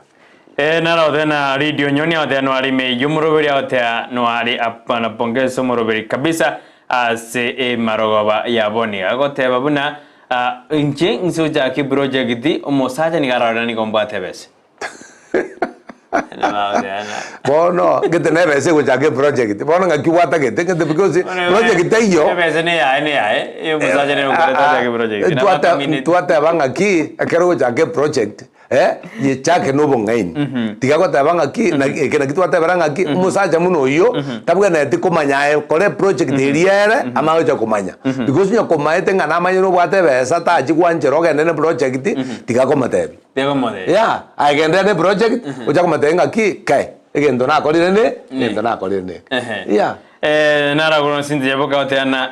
nara odena radio nyoni odena ali me yumuroberi otea no ali apana pongeso moroberi kabisa ase marogoba yaboni agote babuna inche nsoja ki project di omosaja ni garara ni kombate bese bono gete nebe se gochake project bono ngakiwata gete gete because project iyo bese ne ya yo musaje ne ukareta project tuata banga ki akero gochake project ye chake no bongain tigakota banga ki na kena kitwata baranga ki musaja muno iyo tabwe na tikomanya kore project iriere ama gocha kumanya because nya komaete ngana manyo no bwate besa ta chikwanjero gende ne project tigakomatebi ya agenda ne project ujakomatenga ki kai egendo na kolire ne ya nara gono sindi yaboka oteana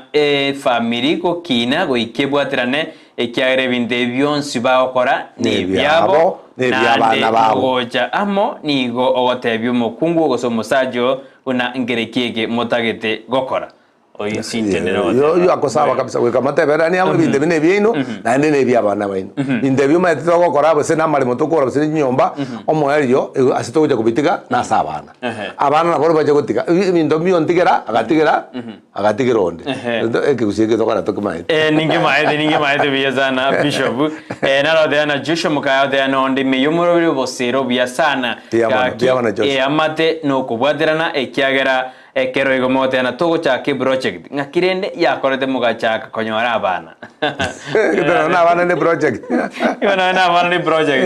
family ko kina go ikebwaterane ekiagere binte byonsi bagokora ne byabo na bagocha amo nigo ogotebyo mokungu ogosomosajo una ngerekiege motagete gokora oyi sintenero yo akosaba kabisa weka matebera ni amo binde bine bino na ndene byabana baino binde byo mate gokora bose na mali motokora bose nyomba omoerio asito kuja kubitika na sabana abana nabo baje gutika bindo byo ntigera agatigera onde ekikusieke tokora tokumaye ninge maede biyazana bishop naro de ana Joshua mukaya de ana onde meyumuro bosero biyasana amate no kubwaderana ekiagera ekero igomote na togo chake project ngakirende yakorete mugachaka konyora abana na abana ne project na abana ne project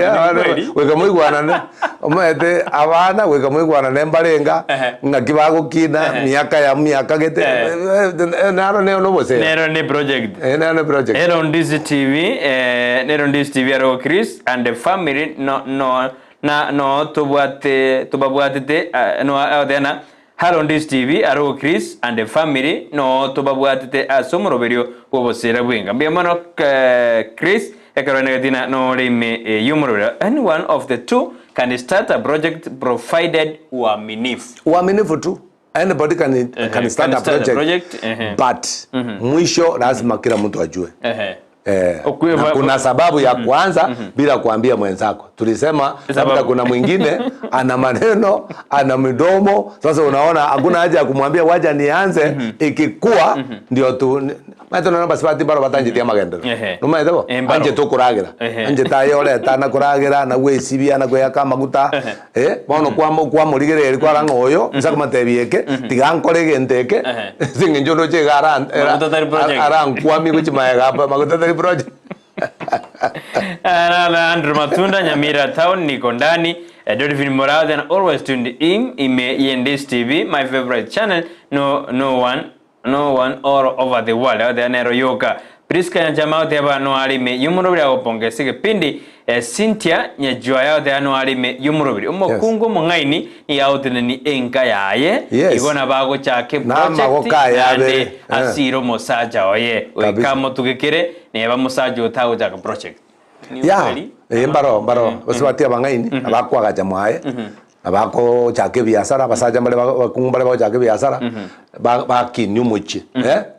weka muigwana ne omete abana weka muigwana ne mbarenga ngakibago kina miaka gete naro ne no bose nero ne project ne project nero on this TV aro Chris and the family no tubabwate no odena Hello on this TV, Aro Chris and the family no tobabwatete asomoroberio bobosera bwenga. Mbiamano Chris ekaronegatina no rime yumoroberio. Any one of the two can start a project provided uaminifu tu. Anybody can start a project. But mwisho lazima kila mtu ajue. Kuna sababu ya kwanza bila kuambia mwenzako. Tulisema labda kuna mwingine ana maneno, ana midomo. Sasa unaona hakuna haja ya kumwambia wacha nianze ikikua ndio tu mato na basipati baro batanjitia magendo. Numa ndebo anje to kuragira. Anje tayole tana kuragira na gwesibia na gweka maguta. Bono kwa murigere eri kwa rango oyo nsakumatebieke tigankore genteke. Singinjo no chegara aran kwami kuchimaega maguta project. Andrew Matunda Nyamira Town niko ndani Dolphin Morale and always tuned in this TV, my favorite channel. No one all over the world. They are yoga. Priska Nyanjama yote no alime yumurobiri agopongesa kipindi Cynthia Nyajua yote ano alime yumurobiri umukungu mungaini ni yote ni enka yaye igona bago chake project ande asiro mosaja oye oikamo tugekere neba mosaja utago chaka project ya mbaro basibati abangaini abakwaga jamwaye abako chake biasara basaja mbale bakungu mbale ba chake biasara bakini umuchi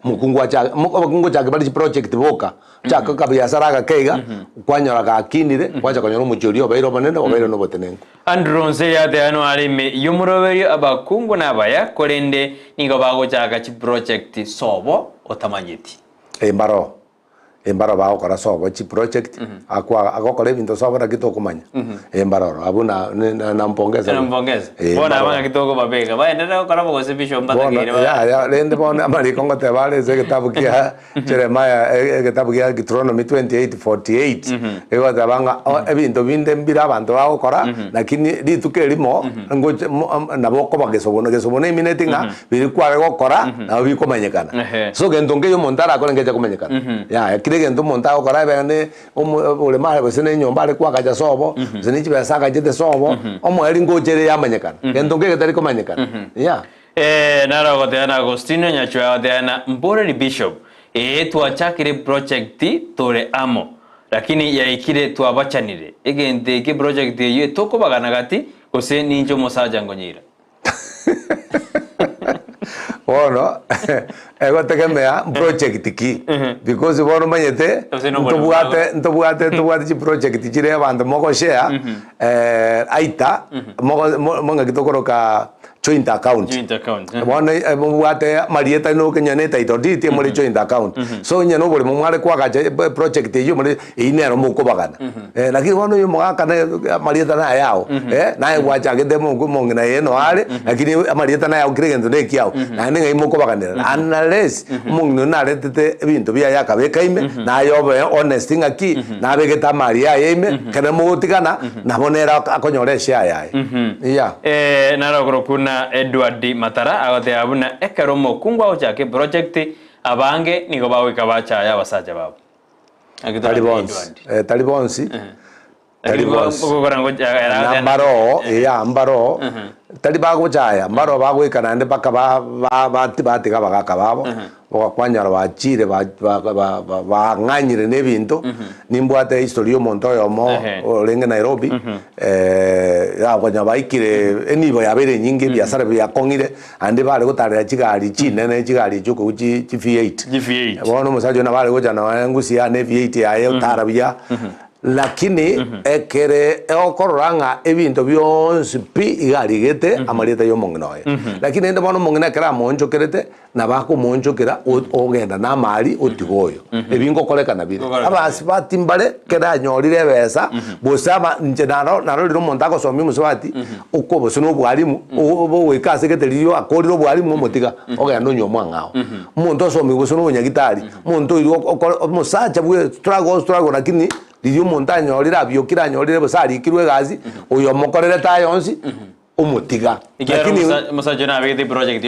mukungu chake bali project boka chake ka biasara ga keiga kwanyora ga kinire kwacha kwanyora umuchi uri obairo banene obairo no botenengo andronse ya de ano alime yumuroberi abakungu nabaya korende nigo bago chaka chi project sobo otamanyeti embaro bao kora sobo chi project akokole bintu sobo na kitoko manya embaro abuna nampongeza bona banga kitoko babega baendelea kora bose bisho mbatagire ya lende bona mari kongo te vale ze kitabu kia Jeremiah kitabu kia Deuteronomy 28:48 ego tabanga ebintu binde mbira abantu bao kora lakini lituke limo ngo naboko bagesobona iminetinga biri kware gokora na bikomanyekana so gendonge yo montara akora ngeja komanyekana ya gento montao kora bene ole mare bosene nyomba ale kwa kaja sobo zenichi basaka jete sobo omo eri ngojere yamanyekana gento ngeke tari komanyekana ya nara goteana Agostino Nyachwa goteana Mbore Bishop tuachakire project tore amo lakini yaikire twabachanire egente ke project ye toko bagana gati kose ninjo mosaja ngonyira Bueno, ego tegemea project ki because bono manyete ntobuate chi project chire abantu moko share aita moko kitokoroka joint account bono buate marieta no kenyaneta itoditi muri joint account so nyano bole mumwale kwa project yo muri inero moko bagana lakini bono yo mwaka na marieta na yao na wacha gede mungu na yeno ale lakini marieta na yao kiregendo ne kiao na ngai moko baganira unless mungu na retete ebintu bya yakabeka ime na yobe honest ngaki na begeta maria ime kana mugutikana na bonera akonyoresha yaye ya narogoro kuna Edward Matara agote abuna ekeromo kungwa chake project abange nigo bawe kabacha ya basaja babo talibonsi mbaro tali bago chaya mbaro bago ikanande baka bati kabaka babo kwanyara bachire ba nganyire nebintu nimbwate historia monto yomo olenge Nairobi ya kwanya baikire enibo yabere nyingi biasara bya kongire ande bale gotarira chigari chinene chigari chuko uchi V8 bono musajo na bale gocha na ngusi ya V8 ya tarabia lakini ekere okoranga ebintu byonsi pi igarigete amarieta yo mongnoye lakini ende bono mongna kera monjo kerete na bako monjo kera ogenda na mali otigoyo ebingo koleka na bire abasi batimbale kera nyorire besa bosaba njenaro naroliro montako somi musabati ukobo sono bwalimu obo wekase keteriyo akoriro bwalimu motiga ogenda nyomo ngao muntu somi gosono nyagitari muntu iro musacha bwe struggle lakini liyo montaña olira byokiranya olire bosari kirwe gazi uyo mokorere tayonsi umutiga lakini musajona abegete project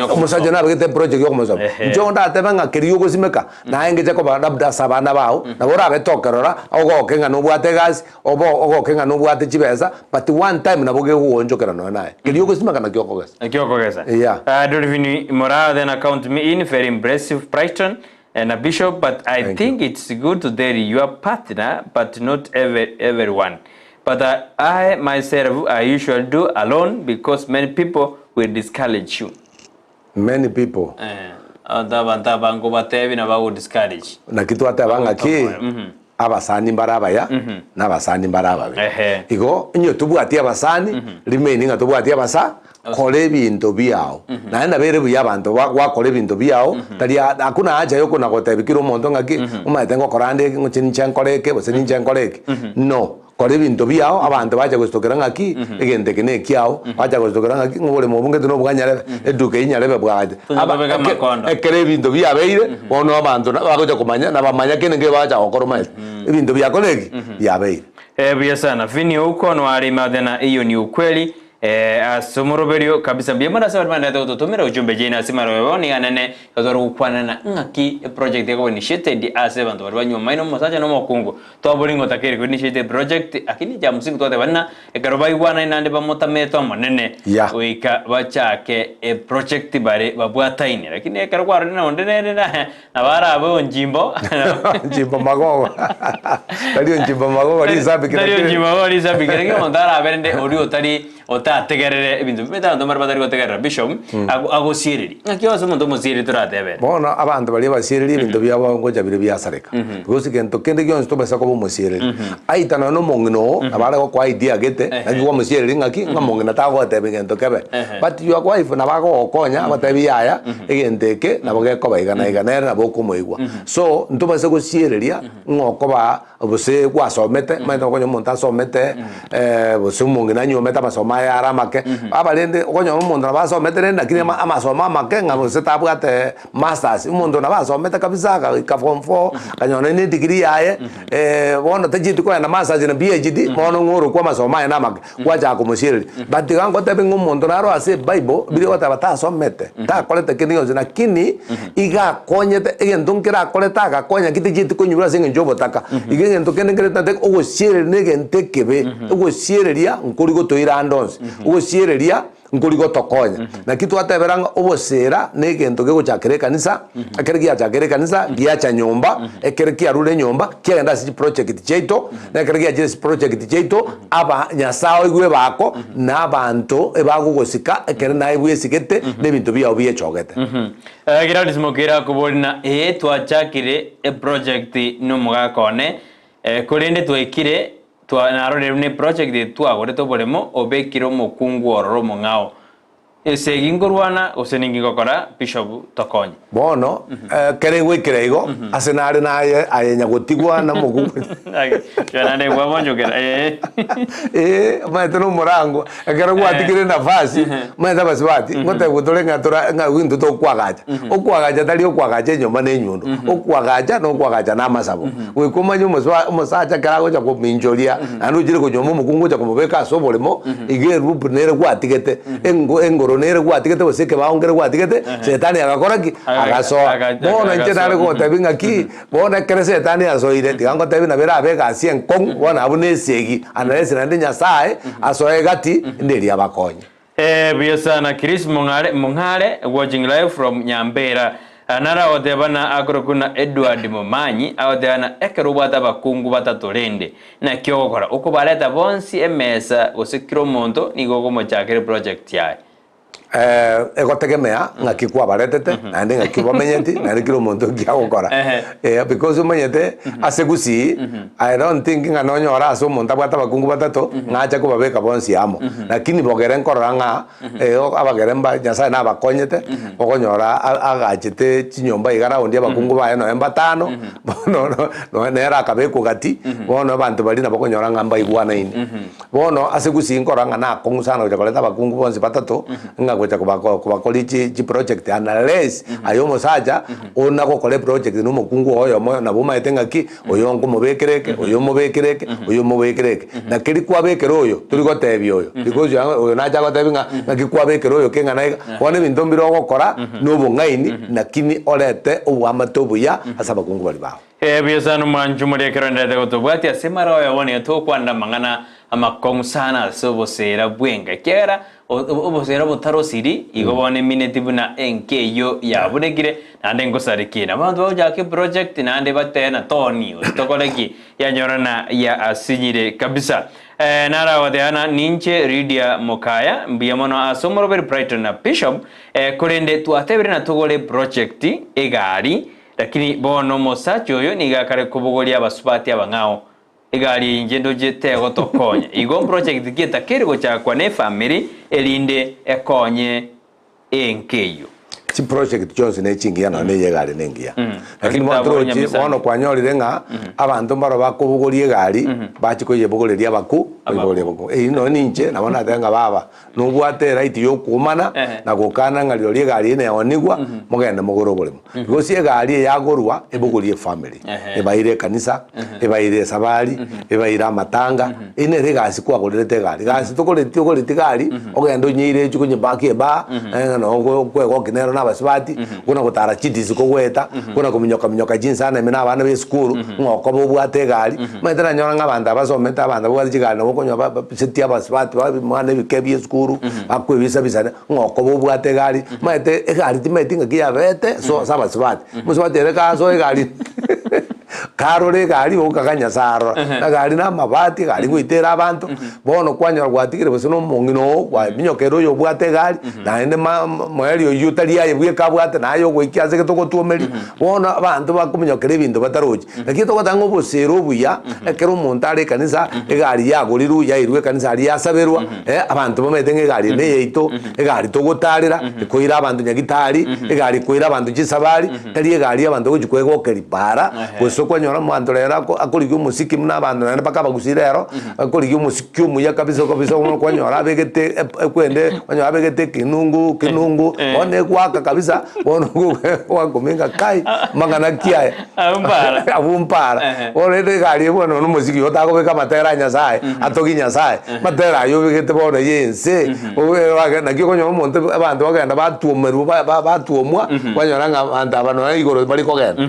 yo komozo njo ndateba ngakiriyo gosimeka na engeze ko barabda sabana bao na bora betokerora ogokenga no bwate gazi ogokenga no bwate chibeza but one time na boge guonjokera no naye kiriyo gosimeka na kyokogesa yeah Dolphini Mora then account me in very impressive Brighton and a bishop, but I think it's good to dare your partner, but not everyone. But I myself, I usually do alone because many people will discourage you. Many people. Bango batevi na bago discourage. Na kitu atabanga ki abasani barabaya na basani baraba. Igo nyo tubuatia basani remaining atubuatia basa kole bintu byao na enda bere bya abantu wakole bintu byao tali hakuna haja yoko na kotebikira umuntu ngaki umaitengo korande nguchini chankoleke boseni chankoleke no kole bintu byao abantu baje gustokera ngaki egende kene kyao baje gustokera ngaki ngobole mubunge tuno bwanyare eduke inyarebe bwaje ekere bintu byabeire ono abantu bagoje kumanya na bamanya kene nge baje okoroma ibintu byakoleki byabeire bia sana vini huko no ari madena hiyo ni ukweli asumuruberio kabisa mbia mara sawa manda to tumira ujumbe jina simaro woni anene kazoro ukwana na ngaki project yako initiated ase bantu bari banyuma ino musaja no mokungu to bolingo takeri ko initiated project akini ja musingo to bana ekarobai wana inande bamota meto monene uika bachake project bare babwataini lakini ekarwa rina ondene na bara abo njimbo njimbo magogo tali njimbo magogo ri sabi kile tali njimbo ri sabi kile mondara aberende orio tali otategerere ibintu bimeta ndo mara batari gotegerera bishop agosiriri akiwa somo ndo musiri turatebe bona abantu bali basiriri ibintu byabo ngoja bire byasareka because kento kende gyo sto basa ko musiriri aitana no mongino abara ko kwa idea gete ngiwa musiriri ngaki ngamongina ta go tebe kento kebe but you are wife na bago okonya abatebi yaya egendeke na boge ko baigana igana na boko moigwa so ndo basa ko siriria ngoko ba obose kwa somete maito ko nyomonta somete bose mongina nyometa basoma yara make abalende okonyo umuntu nabasomete renda kine amasoma make ngabo setabwate masters umuntu nabasomete kabisa ka form 4 kanyona ni degree yaye bona tajiti ko na masters na PhD mono ngoro kwa masoma yana make kwaja kumushiri but gango tebe ngumuntu naro ase bible bili wata batasomete ta kolete kini na kini iga konyete egendunkira koleta ga konya kitijiti kunyura singe njobo taka igenge kene ngere tate ogoshiri negente kebe ogoshireria nkuri gotoira ndonse ogoshireria nkuri gotokonya na kitu ateberanga obosera negento gegochakere kanisa akere giachakere kanisa giacha nyumba ekere kiarure nyumba kiagenda si project cheito na ekere giache project cheito aba nyasao igwe bako na abantu ebagugosika ekere na ibwesigete nebintu bya obiechogete giradi smokera kubolina twachakire project no mugakone kurinde twekire twanarore ne project twagore to bolemo obekiro mokungu ororo mongao esegingorwana oseningi gokora bishop tokonye bono kere wikirego asenare na ayenya gotigwa na mugungu yanane gwabonjo kera maete no murango ekero gwatikire nafasi maete basibati ngote gutore ngatura windu to kwagaja okwagaja tali okwagaja nyoma ne nyundo okwagaja no kwagaja na masabo wikomanya musacha karago cha kuminjolia anu jire ko nyoma mugungu cha kumubeka sobolemo ige rubu nere gwatikete engoro nere gwatikete boseke baongere gwatikete setani agakoraki agasoa bona njenare gotabinga ki bona kere setani asoire tigango tabina bera abega asien kong bona abune segi analese na ndinya sae asoe gati nderi abakonye biyo sana Chris Mungare watching live from Nyambera anara odebana akorokuna Edward Momanyi aodebana ekerubata bakungu batatorende na kyogokora uko baleta bonsi emesa osekiro monto nigogo mochakere project yae egotegemea ngakikwa baretete nande ngakibwa menyeti nande kiro muntu gyagukora because umenyete asegusi I don't think nganonyo araso muntu abata bakungu batato ngacha kubabeka bonsi amo lakini bogere nkoranga abageremba nyasaye na bakonyete okonyora agachete chinyomba igara undi abakungu baye no embatano no nera kabeko gati bono abantu bali na bakonyora ngamba igwana ini bono asegusi nkoranga na kongusana ujakoleta bakungu bonsi batato gocha kubakoli chi project unless ayo musaja ona gokole project no mukungu oyo moyo na buma etenga ki oyo ngumubekereke oyo mubekereke oyo mubekereke na kiri kwabekero oyo turi gotebyo oyo because oyo naja gotebinga ngikwabekerero oyo kenga na one bindombiro gokora no bungaini nakini olete obwamatobuya asaba kungu bali bawo biosano manjumuri kerende gotobwati asemara oyo wone to kwanda mangana amakongusana sobosera bwenga kera obosera botaro siri igobone minetibuna enkeyo yaburegire nande ngosarikina abantu bajake project nande batena toni otokoleki yanyorana ya asinyire kabisa nara wadeana ninche Ridia Mokaya mbiamono asomoro ber Brighton na Bishop kurende tuatebere na tugole project egari lakini bono mosacho yo nigakare kubogolia abasupati abangao egari ingendo jete gotokonye igo project gita kirgo cha kwa ne family elinde ekonye enkeyo chi project Johnson ne chingia na ne yegari nengia lakini Agitabo mwantrochi Nyamisani. bono kwanyorire nga abantu mbaro bakubugorie gari bachikoye bugoreria baku bugoreria baku ino ninche nabona tenga baba nubwate right yokumana na gukana ngaliorie gari ine onigwa mugenda mugoro burimo gosie gari yagorwa ebugorie family ebaire kanisa ebaire sabari ebaire amatanga ine regasi kwagorete gari gasi tukorete gari ogenda nyire chukunye baki ba no kwego kinero nabasibati kuna gutara chidisi kogweta kuna kuminyoka jinsana mina abana be skuru ngoko bobwate gari maitera nyora ngabanda basometa abanda bwari chigana bokonyo setia basibati mwana bikebye skuru akwebisa bisana ngoko bobwate gari maite egari timetinga kiyabete so sabasibati musibati reka so egari karore gari ukaganya saro na gari na mabati gari gwitera abantu bono kwanyora gwatigire bose no mungino kwa minyokero yo bwate gari na ende mweri yo yutaria yebwe kabwate na yo gwikiaze getoko tuomeri bono abantu bakuminyokere ibintu bataroji lakini to gatango bosero buya ekero montare kanisa egari yagoriru yairwe kanisa ari yasaberwa abantu bametenge gari ne yeito egari to gotarira koira abantu nyagitari egari koira abantu chisabari tari egari abantu gojikwego keripara soko nyora mwanto rero akurigye umusiki muna abantu nane bakaba gusirero akurigye umusiki umuya kabisa kwa nyora begete kwende kwanyora begete kinungu one kwaka kabisa ono wakuminga kai mangana kia abumpara orede gari bono no musiki yotako beka matera nyasaye atoginya saye matera yo begete bono yense owe na kiko nyora monte abantu bagenda batuomeru batuomwa kwanyora ngabanda bano igoro bali kogenda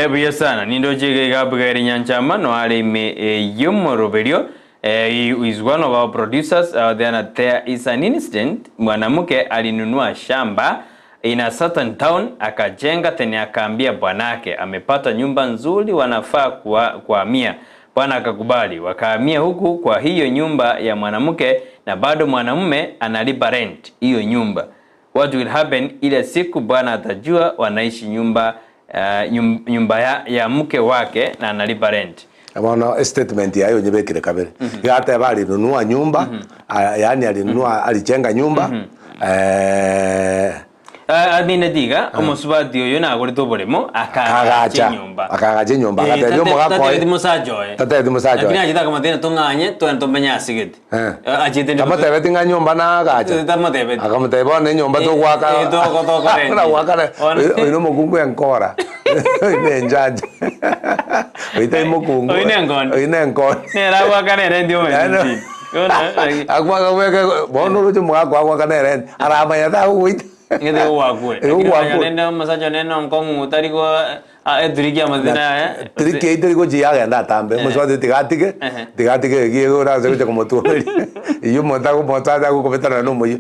buya sana nindo jege gabugari nyanchama no alime yomoroberio is one of our producers. Then there is an incident mwanamke alinunua shamba in a certain town akajenga tena akaambia bwanake amepata nyumba nzuri wanafaa kuhamia. Bwana akakubali wakahamia huku kwa hiyo nyumba ya mwanamke na bado mwanamume analipa rent hiyo nyumba. What will happen ile siku bwana atajua wanaishi nyumba ya mke wake na analipa rent. Abona statement yayo nyebekire kabere. Gata bali nunua nyumba, yani alinunua alijenga nyumba. Adine diga umusubati oyo na agore toboremo akagaje nyumba. Akagaje nyumba. Akagaje nyumba kwa. Tata dimusajo. Tata dimusajo. Lakini ajita kama tena tonganye to entombenya sigete. Ajite kama tebe tinga nyumba na agaje. Tama tebe. Akama tebe ne nyumba to gwaka. To kare. Na gwaka. Ino mugungu yankora. Ine njaje. Oite mugungu. Oine ngoni. Oine ngoni. Nera gwaka ne ndio mwe. Agwa gaweke bono rujo mwagwa gwaka ne ren. Arama ya ta uite. Ngede wakwe. Nenda masajo neno mkongu tariko edrigia madina triki idrigo jiaga nda tambe muswade tigatike giego ra se como tu iyo montago montada go kopetana no moyo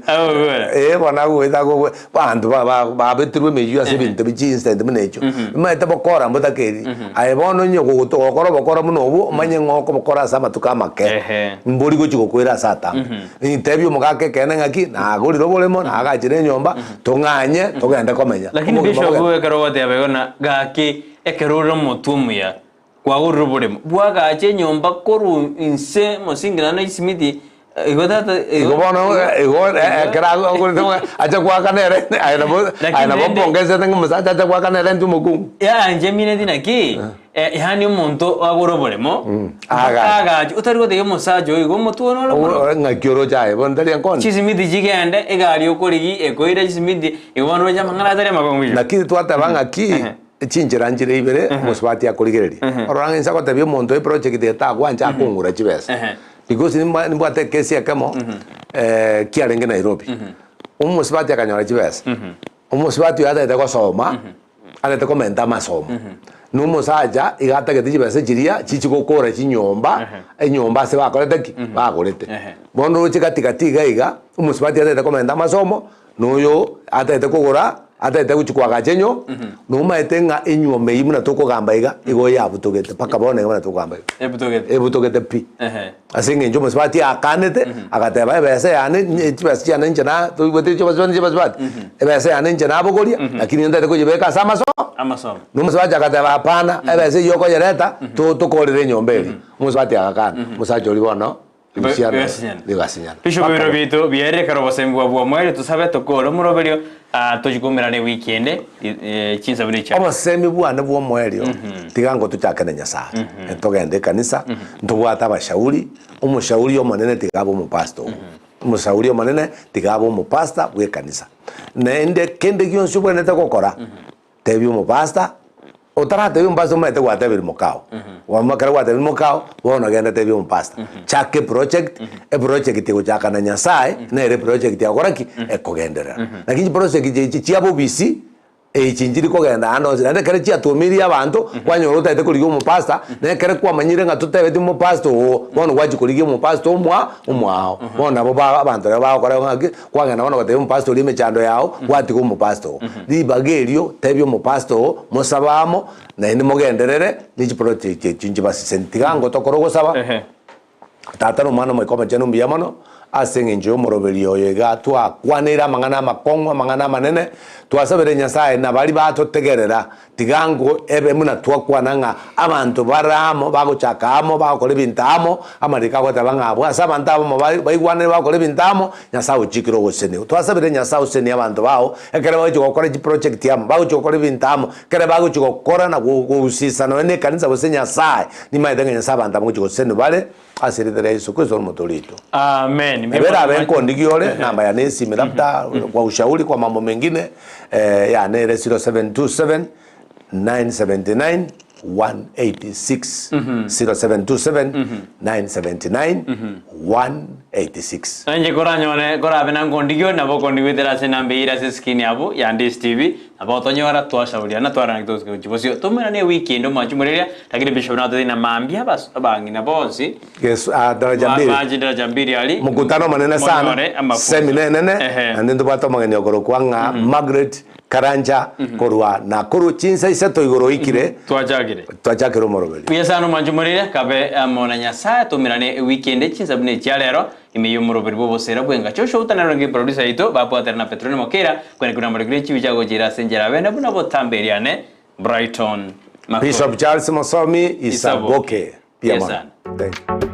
bona go etago bandu ba betrwe meju ase binte bichi instant munecho meta bokora mutakeri ai bono nyo go to bokora muno obu manye ngoko bokora sama tukamake mbori go chiko kwera sata interview mugake kene ngaki na gori robolemo na agachire nyomba tonganye togenda komenya lakini bisho go karote abegona gaki ekerura motumuya kwa guruburemo bwaga ache nyomba koru inse mosingira na isimiti igotata igobono kerago ngurito acha kwa kanere aina bongeze tengo musacha acha kwa kanere ntumukungu ya anje mine dinaki yani umuntu aguruburemo aga utari gote yomusajo igo mutuono lo ngakyoro chae bondali ankon chisimiti jigende egari okorigi ekoira chisimiti igono jamangala tare makongwi nakiri twatabanga ki chinjira njire ibere musbati akurigereri oranga insako tabye monto e project eta gwanja kungura chibesa because nimbwate kesi yakamo kiarenge Nairobi umusbati akanyora chibesa umusbati yada ita gosoma aleta komenta masomo numusaja igata geti chibesa chiria chichigokora chinyomba enyomba se bakorete ki bakorete bono chikatikatiga iga umusbati yada ita komenta masomo noyo ata ita kugura ata ita guchikwaga chenyo numa etenga enyuome imuna tokogamba iga igo yabutogete paka bone ngana tokogamba ebutogete pi asinge njo musbati akanete agateba bese yani chibasi cyane njana tubete chibasi bese yani njana bogoria lakini ndate kujibeka amaso numusbati agateba apana bese yoko yereta to tokorere nyombeli musbati agakana musajo libono bigasinyana Bishop biro bitu biere karo basembu bwa mwere tusabe tokoro muroberio tujikumira ne weekend chinsa bine cha obasemi bwana bwo mwerio tigango tuchakene nyasaye entogende kanisa ntubwata abashauri umushauri omanene tigabo mu pastor umushauri omanene tigabo mu pastor bwe kanisa nende kende gyonso bwene takokora tebi mu pastor otara tebi mu pastor mete kwa tebi mu kao wamakara kwa tebi mu kao wona genda tebi mu pastor chake project project tiguchakana nyasaye nere project yakoraki ekogendera lakini project chiabo bisi echinjiri kogenda ando zirande kare chia tumiri abantu kwanyoro taite kuri mu pastor ne kare kwa manyire nga tutebe mu pastor wono waji kuri mu pastor umwao wona bo abantu ba kora ngaki kwangana wona batebe mu pastor lime chando yao wati ku mu pastor libagerio tebyo mu pastor musabamo na indi mogenderere ni project chinji basisentigango tokoro saba tata no mano mwikoma chenu mbiyamano asenge njo moroberio yega twa kwanira mangana makongwa mangana manene twasabere nyasaye na bali batotegerera tigango ebe muna twakwananga abantu baramo bagochakamo bakole bintamo amarika kwata bangabo asabantamo bayigwane bakole bintamo nyasaye uchikiro gosene twasabere nyasaye usene abantu bao ekere baje gukora project yamo baje gukora bintamo kere baje gukora na gusisa no ne kanisa gosene nyasaye ni maidanga nyasaye abantu baje gosene bale asiridere Yesu Kristo motolito amen Ebera benko ndigiole namba ya nesi labda kwa ushauri kwa mambo mengine ya nere 0727 979 186 0727 979 186 Anje koranyone korabena ngondigyo nabo kondigwetera senambeira se skin yabo ya Ndis TV abo tonyora twashauri na twarana kitozike kibosio tumena ne weekend omachumureria takire Bishop na tena mambia bas abangi na bonsi yes daraja mbili ali mkutano manene sana seminar nene andendo bato mangeni okoro kwanga Margaret Karanja korwa na kuru chinsa iseto igoro ikire twajagire morobeli kuyesano manjumureria kabe amona nyasaye tumirane weekend chinsa bune cyalero imiyo morobeli bobosera bwenga chosho utanaro ngi producer ito bapwatera na Petrone Mokera kwene kuna morogire chibijago jira senjera bene buna botamberiane Brighton Bishop Charles Mosomi Isaboke pia mwana. Thank you.